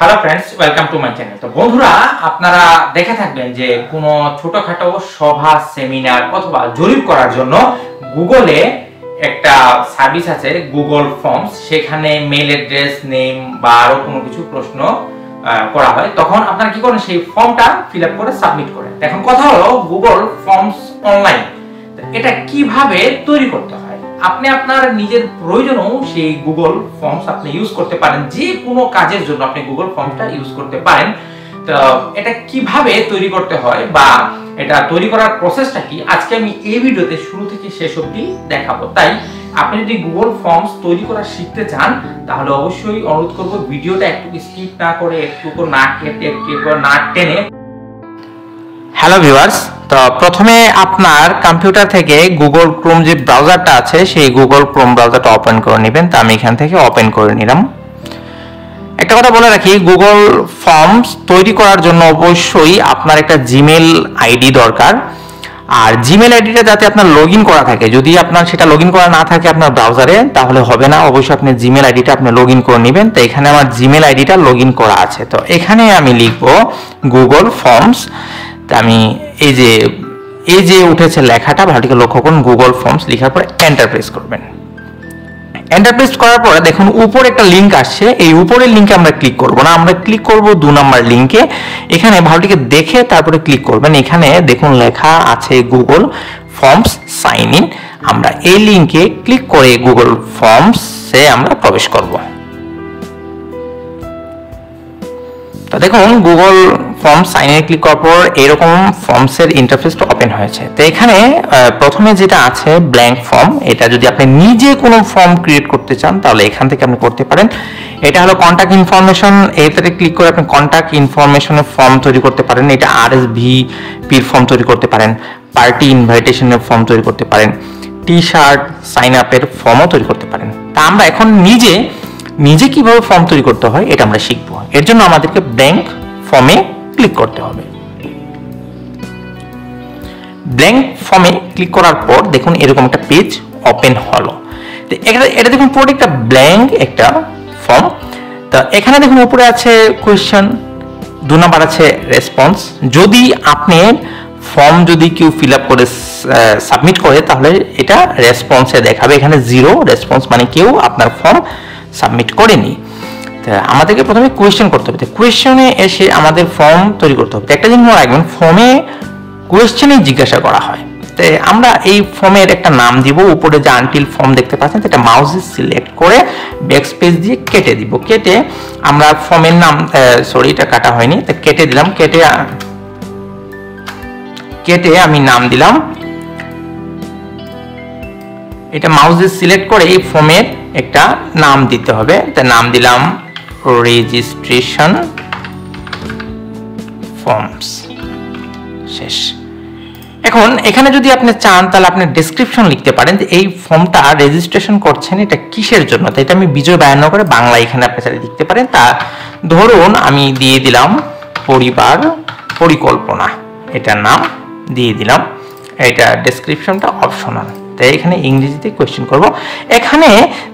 Hello friends, welcome to my channel. তো বন্ধুরা, আপনারা দেখে থাকবেন যে কোনো ছোটখাটো সভা, সেমিনার অথবা জরিপ করার জন্য গুগলে একটা সার্ভিস আছে, গুগল ফর্মস। সেখানে মেল অ্যাড্রেস, নেম বা আরো কোনো কিছু প্রশ্ন করা হয়। তখন আপনারা কি করেন, সেই ফর্মটা ফিল আপ করে সাবমিট করেন। এখন কথা হলো, গুগল ফর্মস অনলাইন এটা কিভাবে তৈরি করতে হয়। আপনি আপনার নিজের প্রয়োজনেও সেই গুগল ফর্মস আপনি ইউজ করতে পারেন। যে কোনো কাজের জন্য আপনি গুগল ফর্মসটা ইউজ করতে পারেন। তো এটা কিভাবে তৈরি করতে হয় বা এটা তৈরি করার প্রসেসটা কি, আজকে আমি এই ভিডিওতে শুরু থেকে শেষ অবধি দেখাবো। তাই আপনি যদি গুগল ফর্মস তৈরি করা শিখতে চান, তাহলে অবশ্যই অনুরোধ করব ভিডিওটা একটু স্কিপ না করে, একটু না কেটে, একটু না টেনে। হ্যালো ভিউয়ার্স, তো প্রথমে আপনার কম্পিউটার থেকে গুগল ক্রোম যে ব্রাউজারটা আছে, সেই গুগল ক্রোম ব্রাউজারটা ওপেন করে নেবেন। তো আমি এখান থেকে ওপেন করে নিলাম। একটা কথা বলে রাখি, গুগল ফর্মস তৈরি করার জন্য অবশ্যই আপনার একটা জিমেল আইডি দরকার। আর জিমেল আইডিটা যাতে আপনার লগ ইন করা থাকে। যদি আপনার সেটা লগ ইন করা না থাকে আপনার ব্রাউজারে, তাহলে হবে না। অবশ্যই আপনি জিমেল আইডিটা আপনি লগ ইন করে নেবেন। তো এখানে আমার জিমেল আইডিটা লগ ইন করা আছে। তো এখানে আমি লিখবো গুগল ফর্মস। তা আমি এই যে উঠেছে লেখাটা, ভালোটিকে লক্ষ্য করুন। গুগল ফর্মস লেখার পরে এন্টার প্রেস করবেন। এন্টার প্রেস করার পরে দেখুন উপরে একটা লিংক আসছে। এই উপরের লিংকে আমরা ক্লিক করব না, আমরা ক্লিক করব 2 নম্বর লিংকে। এখানে ভালোটিকে দেখে তারপরে ক্লিক করবেন। এখানে দেখুন লেখা আছে গুগল ফর্মস সাইন ইন। আমরা এই লিংকে ক্লিক করে গুগল ফর্মসে আমরা প্রবেশ করব। তো দেখুন Google forms sign in click করার পর এরকম ফর্মসের ইন্টারফেসটা ওপেন হয়েছে। তো এখানে প্রথমে যেটা আছে ব্ল্যাঙ্ক ফর্ম, এটা যদি আপনি নিজে কোনো ফর্ম ক্রিয়েট করতে চান তাহলে এখান থেকে আপনি করতে পারেন। এটা হলো কন্টাক্ট ইনফরমেশন, এটাতে ক্লিক করে আপনি কন্টাক্ট ইনফরমেশনের ফর্ম তৈরি করতে পারেন। এটা আরএসভিপির ফর্ম তৈরি করতে পারেন, পার্টি ইনভাইটেশনের ফর্ম তৈরি করতে পারেন, টি শার্ট সাইন আপের ফর্মও তৈরি করতে পারেন। তা আমরা এখন নিজে কিভাবে ফর্ম তৈরি করতে হয় এটা আমরা শিখবো। এর জন্য আমাদেরকে ব্ল্যাঙ্ক ফর্মে ক্লিক করতে হবে। ব্ল্যাঙ্ক ফর্মে ক্লিক করার পর দেখুন এরকম একটা পেজ ওপেন হলো। তো এটা দেখুন পুরো একটা ব্ল্যাঙ্ক একটা ফর্ম। তো এখানে দেখুন উপরে আছে কোয়েশ্চেন, 2 নাম্বার আছে রেসপন্স। যদি আপনি ফর্ম যদি কেউ ফিল আপ করে সাবমিট করে তাহলে এটা রেসপন্সে দেখাবে। এখানে 0 রেসপন্স, মানে কেউ আপনার ফর্ম সাবমিট করেনি। আমাদেরকে প্রথমে কোয়েশ্চেন করতে হবে। কোয়েশ্চেনে এসে আমাদের ফর্ম তৈরি করতে হবে। একটা জিনিস মনে রাখবেন, ফর্মে কোয়েশ্চেনে জিজ্ঞাসা করা হয়। তো আমরা এই ফর্মের একটা নাম দিব। উপরে যে আনটিল ফর্ম দেখতে পাচ্ছেন, সেটা মাউসে সিলেক্ট করে ব্যাকস্পেস দিয়ে কেটে দিব। কেটে আমরা ফর্মের নাম, সরি এটা কাটা হয়নি, তো কেটে দিলাম। কেটে আমি নাম দিলাম, এটা মাউসে সিলেক্ট করে এই ফর্মের একটা নাম দিতে হবে। তা নাম দিলাম রেজিস্ট্রেশন ফর্মস। শেষ। এখন এখানে যদি আপনি চান তাহলে আপনি ডেসক্রিপশন লিখতে পারেন যে এই ফর্মটা রেজিস্ট্রেশন করছেন এটা কিসের জন্য। তো এটা আমি বিজয় বায়ানগরে বাংলা এখানে আপনি চাইলে লিখতে পারেন। তা ধরুন আমি দিয়ে দিলাম পরিবার পরিকল্পনা, এটার নাম দিয়ে দিলাম। এটা ডেসক্রিপশনটা অপশনাল। তাই এখানে ইংরেজিতে কোয়েশ্চেন করব। এখানে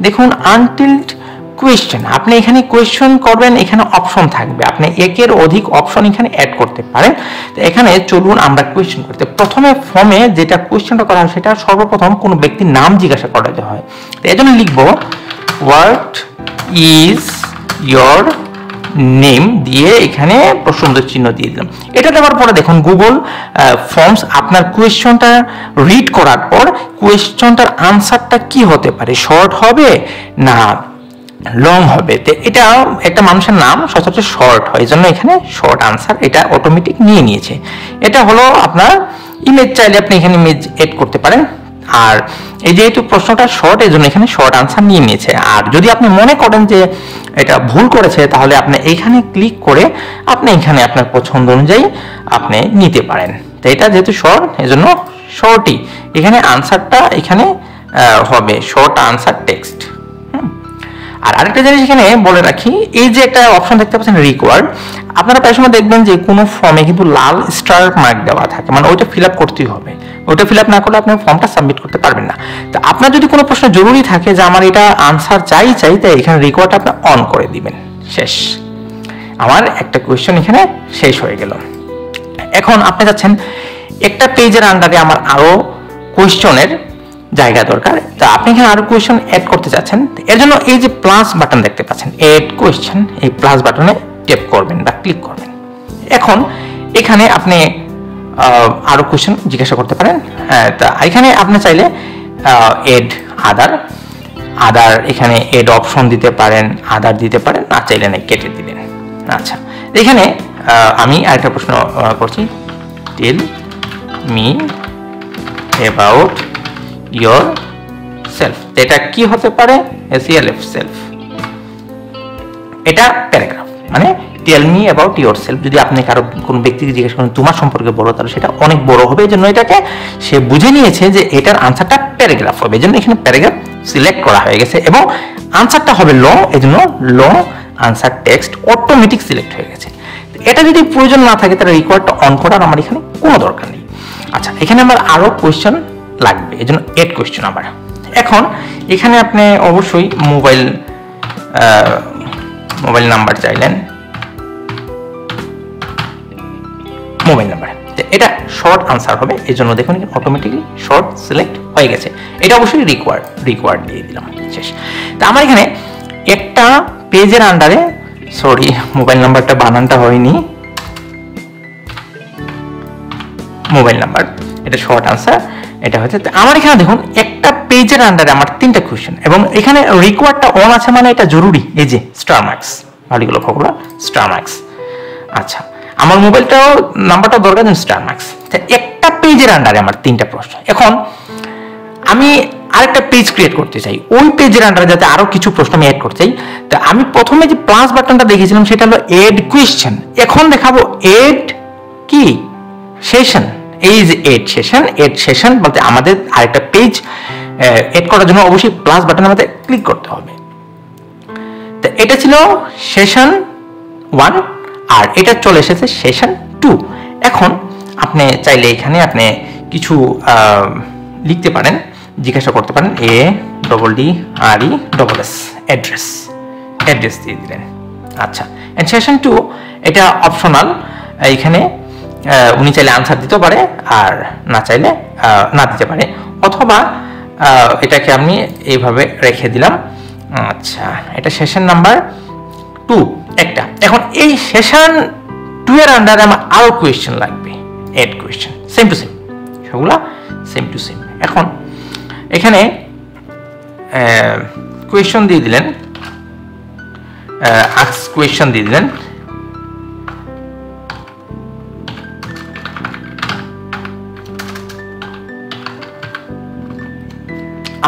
দেখুন আনটিল কোয়েশ্চেন, আপনি এখানে কোয়েশ্চেন করবেন, এখানে অপশন থাকবে, আপনি একের অধিক অপশন এখানে অ্যাড করতে পারেন। তো এখানে চলুন আমরা কোয়েশ্চেন করতে। প্রথমে ফর্মে যেটা কোয়েশ্চেনটা করা হয় সেটা সর্বপ্রথম কোনো ব্যক্তির নাম জিজ্ঞাসা করা হয়। তো এই জন্য লিখবো হোয়াট ইজ ইয়োর নেম দিয়ে এখানে প্রশ্নবোধক চিহ্ন দিয়ে দিলাম। এটা দেওয়ার পরে দেখুন গুগল ফর্মস আপনার কোয়েশ্চনটা রিড করার পর কোয়েশ্চনটার আনসারটা কি হতে পারে, শর্ট হবে না লং হবে। তো এটা একটা মানুষের নাম সচরাচর শর্ট হয়, এই জন্য এখানে শর্ট আনসার এটা অটোমেটিক নিয়ে নিয়েছে। এটা হলো আপনার ইমেজ, চাইলে আপনি এখানে ইমেজ এড করতে পারেন। আর এই যেহেতু প্রশ্নটা শর্ট, এই জন্য এখানে শর্ট আনসার নিয়ে নিয়েছে। আর যদি আপনি মনে করেন যে এটা ভুল করেছে, তাহলে আপনি এখানে ক্লিক করে আপনি এখানে আপনার পছন্দ অনুযায়ী আপনি নিতে পারেন। তো এটা যেহেতু শর্ট, এই জন্য শর্টই এখানে আনসারটা এখানে হবে, শর্ট আনসার টেক্সট। আর আরেকটা জিনিস এখানে বলে রাখি, এই যে একটা অপশন দেখতে পাচ্ছেন রিকোয়ার্ড, আপনারা প্রায় সময় দেখবেন যে কোনো ফর্মে কিন্তু লাল স্টার মার্ক দেওয়া থাকে, মানে ওইটা ফিল আপ করতেই হবে। ওইটা ফিল আপ না করলে আপনি ফর্মটা সাবমিট করতে পারবেন না। তো আপনার যদি কোনো প্রশ্ন জরুরি থাকে যে আমার এটা আনসার চাই, তাই এখানে রিকোয়ার্ডটা আপনি অন করে দিবেন। শেষ। আমার একটা কোয়েশ্চেন এখানে শেষ হয়ে গেল। এখন আপনি যাচ্ছেন একটা পেজের আন্ডারে আমার আরো কোয়েশ্চনের জায়গা দরকার, তো আপনি এখানে আরো কোয়েশ্চন অ্যাড করতে চাচ্ছেন। এর জন্য এই যে প্লাস বাটন দেখতে পাচ্ছেন, এড কোয়েশ্চন, এই প্লাস বাটনে ট্যাপ করবেন বা ক্লিক করবেন। এখন এখানে আপনি আরো কোয়েশ্চন জিজ্ঞাসা করতে পারেন। তা এখানে আপনি চাইলে এড আদার এখানে এড অপশন দিতে পারেন, আদার দিতে পারেন, না চাইলে না কেটে দিলেন। আচ্ছা, এখানে আমি আরেকটা প্রশ্ন করছি, tell me about yourself. এটা কি হতে পারে? SELF, self. এটা প্যারাগ্রাফ, মানে tell me about yourself. যদি আপনি কারো কোনো ব্যক্তিকে জিজ্ঞেস করেন তোমার সম্পর্কে বলো, তাহলে সেটা অনেক বড় হবে। এই জন্য এটাকে সে বুঝে নিয়েছে যে এটার আনসারটা প্যারাগ্রাফ হবে, এই জন্য এখানে প্যারাগ্রাফ সিলেক্ট করা হয়ে গেছে এবং আনসারটা হবে লং, এই জন্য long answer text automatic select হয়ে গেছে। এটা যদি প্রয়োজন না থাকে তাহলে রিকোয়ার্ডটা অন করার আমার এখানে কোনো দরকার নেই। আচ্ছা, এখানে আমার আরো কোয়েশ্চেন লাগবে, এই জন্য এড কোয়েশ্চেন আবার। এখন এখানে আপনি অবশ্যই মোবাইল নাম্বার চাইলেন, মোবাইল নাম্বার, এটা শর্ট আনসার হবে, এই জন্য দেখুন অটোমেটিকলি শর্ট সিলেক্ট হয়ে গেছে। এটা অবশ্যই রিকোয়ার্ড দিয়ে দিলাম, শেষ। তা আমার এখানে একটা পেজের আন্ডারে, সরি মোবাইল নাম্বারটা বানানটা হয়নি, মোবাইল নাম্বার, এটা শর্ট আনসার, এটা হচ্ছে। আমার এখানে দেখুন একটা পেজের আন্ডারে আমার 3টা কোয়েশ্চেন এবং এখানে রিকোয়ার্ডটা অন আছে, মানে এটা জরুরি। এই যে স্টার মার্কস, ভালোগুলো খবর, স্টার মার্কস। আচ্ছা, আমার মোবাইলটাও নাম্বারটা দরকার, স্টার মার্কস। একটা পেজের আন্ডারে আমার 3টা প্রশ্ন। এখন আমি আরেকটা পেজ ক্রিয়েট করতে চাই, ওই পেজের আন্ডারে যাতে আরো কিছু প্রশ্ন আমি অ্যাড করতে চাই। তো আমি প্রথমে যে প্লাস বাটনটা দেখেছিলাম সেটা হলো এড কোয়েশ্চেন, এখন দেখাবো এড কি সেশন। এই যে এড সেশন বলতে আমাদের আরেকটা পেজ এড করার জন্য অবশ্যই প্লাস বাটনে আমাদের ক্লিক করতে হবে। তো এটা ছিল সেশন 1 আর এটা চলে এসেছে সেশন 2। এখন আপনি চাইলে এখানে আপনি কিছু লিখতে পারেন, জিজ্ঞাসা করতে পারেন, ADDRESS, অ্যাড্রেস দিয়ে দিলেন। আচ্ছা, এন্ড সেশন 2 এটা অপশনাল, এখানে উনি চাইলে আনসার দিতে পারে আর না চাইলে না দিতে পারে, অথবা এটাকে আমি এইভাবে রেখে দিলাম। আচ্ছা, এটা সেশন নাম্বার 2 একটা। এখন এই সেশন 2 এর আন্ডারে আমার আরো কোয়েশ্চেন লাগবে, add question, same to same, সবগুলা সেম টু সেম। এখন এখানে কোয়েশ্চেন দিয়ে দিলেন, আস্ক কোয়েশ্চেন দিয়ে দিলেন।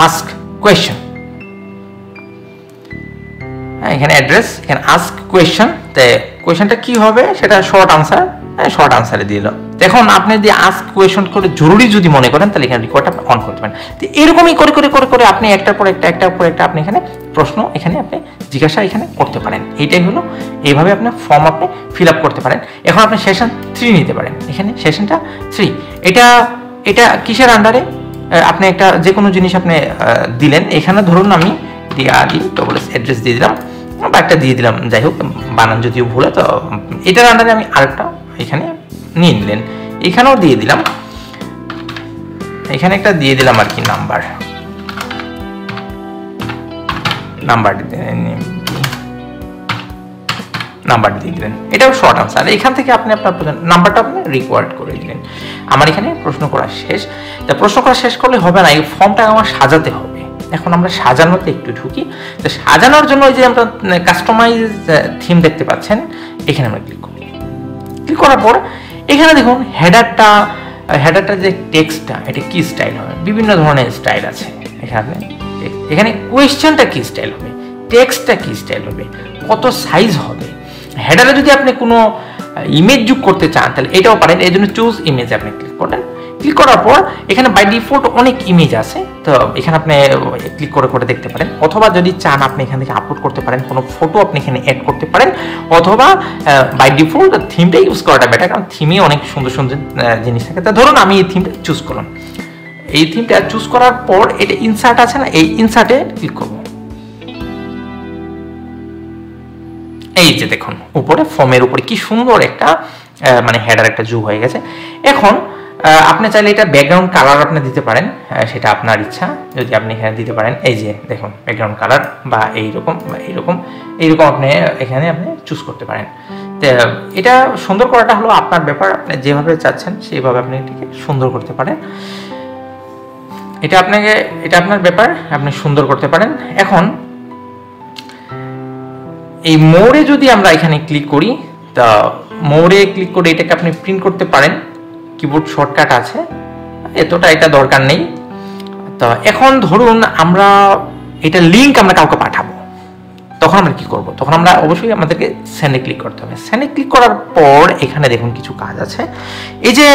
আস্ক কোয়েশ্চেন, এখানে অ্যাড্রেস, এখানে আস্ক কোয়েশ্চেন। তো কোয়েশ্চেনটা কি হবে সেটা শর্ট আনসারে দিয়ে দিল। এখন আপনি যদি আস্ক কোয়েশ্চেন করে জরুরি যদি মনে করেন তাহলে এখানে রেকর্ডটা অন করতে পারেন। তো এরকমই করে আপনি একটার পর একটা আপনি এখানে প্রশ্ন এখানে আপনি জিজ্ঞাসা এখানে করতে পারেন। এইটাই হলো, এইভাবে আপনি ফর্ম আপনি ফিল আপ করতে পারেন। এখন আপনি সেশন 3 নিতে পারেন, এখানে সেশনটা 3। এটা কিসের আন্ডারে? আপনি একটা যে কোনো জিনিস আপনি দিলেন, এখানে ধরুন আমি DRESS অ্যাড্রেস দিয়ে দিলাম বা একটা দিয়ে দিলাম, যাই হোক বানান যদিও ভুলে, তো এটার আন্ডারে আমি আরেকটা এখানে নিয়ে নিলেন, এখানেও দিয়ে দিলাম, এখানে একটা দিয়ে দিলাম আর কি নাম্বার দিয়ে দিলেন, এটাও শর্ট আনসার। এখান থেকে আপনি আপনার নাম্বারটা আপনি রিকোয়ার্ড করে দিলেন। আমার এখানে প্রশ্ন করা শেষ। তা প্রশ্ন করা শেষ করলে হবে না, এই ফর্মটা আমার সাজাতে হবে। এখন আমরা সাজানোতে একটু ঢুকি। তো সাজানোর জন্য ওই যে আমরা কাস্টমাইজ থিম দেখতে পাচ্ছেন, এখানে আমরা ক্লিক করি। ক্লিক করার পর এখানে দেখুন হেডারটা যে টেক্সটটা, এটা কি স্টাইল হবে? বিভিন্ন ধরনের স্টাইল আছে এখানে কোয়েশ্চেনটা কি স্টাইল হবে, টেক্সটটা কি স্টাইল হবে, কত সাইজ হবে। হেডারে যদি আপনি কোনো ইমেজ যোগ করতে চান তাহলে এটাও পারেন, এই জন্য চুজ ইমেজ আপনি ক্লিক করলেন। ক্লিক করার পর এখানে বাই ডিফল্ট অনেক ইমেজ আছে, তো এখানে আপনি ক্লিক করে দেখতে পারেন, অথবা যদি চান আপনি এখান থেকে আপলোড করতে পারেন, কোনো ফটো আপনি এখানে অ্যাড করতে পারেন, অথবা বাই ডিফল্ট থিমটা ইউজ করাটা বেটার, কারণ থিমে অনেক সুন্দর জিনিস থাকে। তা ধরুন আমি এই থিমটা চুজ করলাম। এই থিমটা চুজ করার পর এটা ইনসার্ট আছে না, এই ইনসার্টে ক্লিক করব। এই যে দেখুন উপরে ফর্মের উপরে কি সুন্দর একটা মানে হেডার একটা যোগ হয়ে গেছে। এখন আপনি চাইলে এটা ব্যাকগ্রাউন্ড কালার আপনি দিতে পারেন, সেটা আপনার ইচ্ছা, যদি আপনি এখানে দিতে পারেন। এই যে দেখুন ব্যাকগ্রাউন্ড কালার বা এইরকম বা এইরকম আপনি এখানে আপনি চুজ করতে পারেন। তো এটা সুন্দর করাটা হলো আপনার ব্যাপার, আপনি যেভাবে চাচ্ছেন সেইভাবে আপনি এটাকে সুন্দর করতে পারেন। এটা আপনার ব্যাপার, আপনি সুন্দর করতে পারেন। এখন এই মোড়ে যদি আমরা এখানে ক্লিক করি, তা মোড়ে ক্লিক করে এটাকে আপনি প্রিন্ট করতে পারেন, কিবোর্ড শর্টকাট আছে, এটা দরকার নেই। তো এখন ধরুন আমরা এটা লিংক আমরা কাউকে পাঠাবো, তখন আমরা কি করব? তখন আমরা অবশ্যই আমাদেরকে সেন্ডে ক্লিক করতে হবে। সেন্ডে ক্লিক করার পর এখানে দেখুন কিছু কাজ আছে, এই যে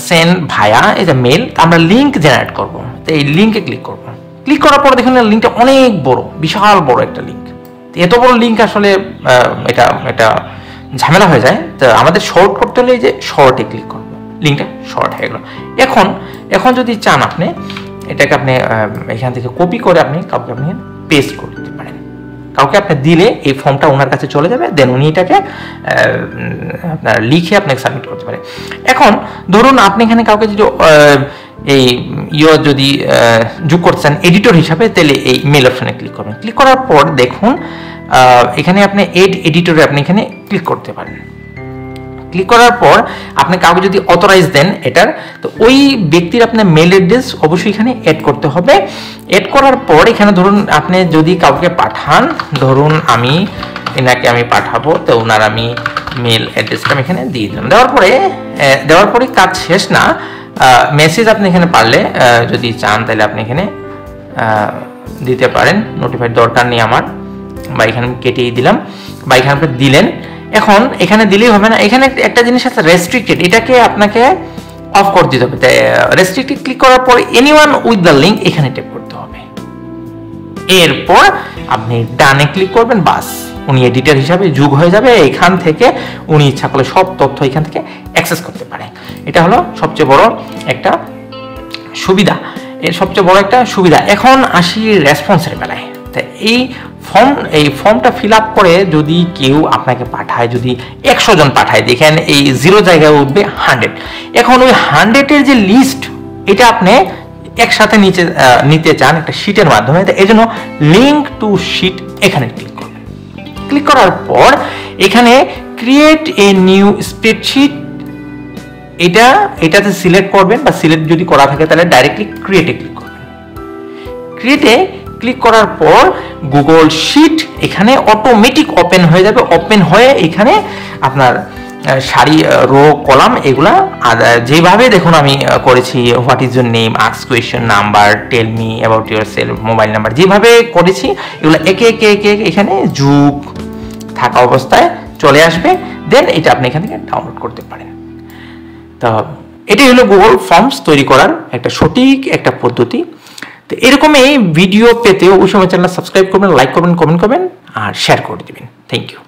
সেন্ড ভায়া, এই যে মেল, আমরা লিংক জেনারেট করব। তো এই লিংকে ক্লিক করব। ক্লিক করার পর দেখুন লিংকটা অনেক বড়, বিশাল বড় একটা লিংক। এত বড় লিংক আসলে এটা ঝামেলা হয়ে যায়। তো আমাদের শর্ট করতে হলে এই যে শর্টে ক্লিক করব, লিংকটা শর্ট হয়ে গেল। এখন যদি চান আপনি এটাকে আপনি এখান থেকে কপি করে কাউকে পেস্ট করে দিতে পারেন। কাউকে আপনি দিলে এই ফর্মটা ওনার কাছে চলে যাবে, দেন উনি এটাকে আপনার লিখে আপনাকে সাবমিট করতে পারে। এখন ধরুন আপনি এখানে কাউকে যদি এই যদি যোগ করছেন এডিটর হিসাবে, তাহলে এই মেল অপশনে ক্লিক করবেন। ক্লিক করার পর দেখুন এখানে আপনি এড এডিটরে আপনি এখানে ক্লিক করতে পারেন। ক্লিক করার পর আপনি কাউকে যদি অথরাইজ দেন এটার, তো ওই ব্যক্তির আপনার মেল অ্যাড্রেস অবশ্যই এখানে অ্যাড করতে হবে। অ্যাড করার পর এখানে ধরুন আপনি যদি কাউকে পাঠান, ধরুন এনাকে আমি পাঠাবো, তো ওনার আমি মেল অ্যাড্রেসটা আমি এখানে দিয়ে দিলাম। দেওয়ার পরে কাজ শেষ না, মেসেজ আপনি এখানে পারলে যদি চান তাহলে আপনি এখানে দিতে পারেন। নোটিফাইড দরকার নেই আমার, বা এখানে কেটেই দিলাম, বা এখানে আপনি দিলেন। এখন এখানে দিলেই হবে না, এখানে একটা জিনিস আছে রেস্ট্রিক্টেড, এটাকে আপনাকে অফ করে দিতে হবে। রেস্ট্রিক্টেড ক্লিক করার পর এনিওয়ান উইথ দ্য লিঙ্ক এখানে ট্যাপ করতে হবে। এরপর আপনি ডানে ক্লিক করবেন, বাস উনি এডিটর হিসাবে যোগ হয়ে যাবে। এখান থেকে উনি ইচ্ছা করলে সব তথ্য এখান থেকে অ্যাক্সেস করতে পারে। এটা হলো সবচেয়ে বড় একটা সুবিধা, এখন আসি রেসপন্সের বেলায়। তো এই ফর্মটা ফিল আপ করে যদি কেউ আপনাকে পাঠায়, যদি 100 জন পাঠায়, দেখেন এই 0 জায়গায় উঠবে 100। এখন ওই 100-এর যে লিস্ট, এটা আপনি একসাথে নিতে চান একটা শিটের মাধ্যমে। এই জন্য লিঙ্ক টু শিট এখানে ক্লিক করবেন। ক্লিক করার পর এখানে ক্রিয়েট এ নিউ স্প্রেডশিট, এটাতে সিলেক্ট করবেন, বা সিলেক্ট যদি করা থাকে তাহলে ডাইরেক্টলি ক্রিয়েটে ক্লিক করবেন। ক্রিয়েটে ক্লিক করার পর গুগল শিট এখানে অটোমেটিক ওপেন হয়ে যাবে। ওপেন হয়ে এখানে আপনার সারি, রো, কলাম এগুলা যেভাবে দেখুন আমি করেছি, what is your name, ask question, number, tell me about yourself, mobile number, যেভাবে করেছি এগুলো একে একে এখানে যুগ থাকা অবস্থায় চলে আসবে। দেন এটা আপনি এখান থেকে ডাউনলোড করতে পারেন। তো এটাই হলো গুগল ফর্মস তৈরি করার একটা সঠিক একটা পদ্ধতি। তো এরকম এই ভিডিও পেতে অবশ্যই আমার চ্যানেল সাবস্ক্রাইব করবেন, লাইক করবেন, কমেন্ট করবেন আর শেয়ার করে দিবেন। Thank you.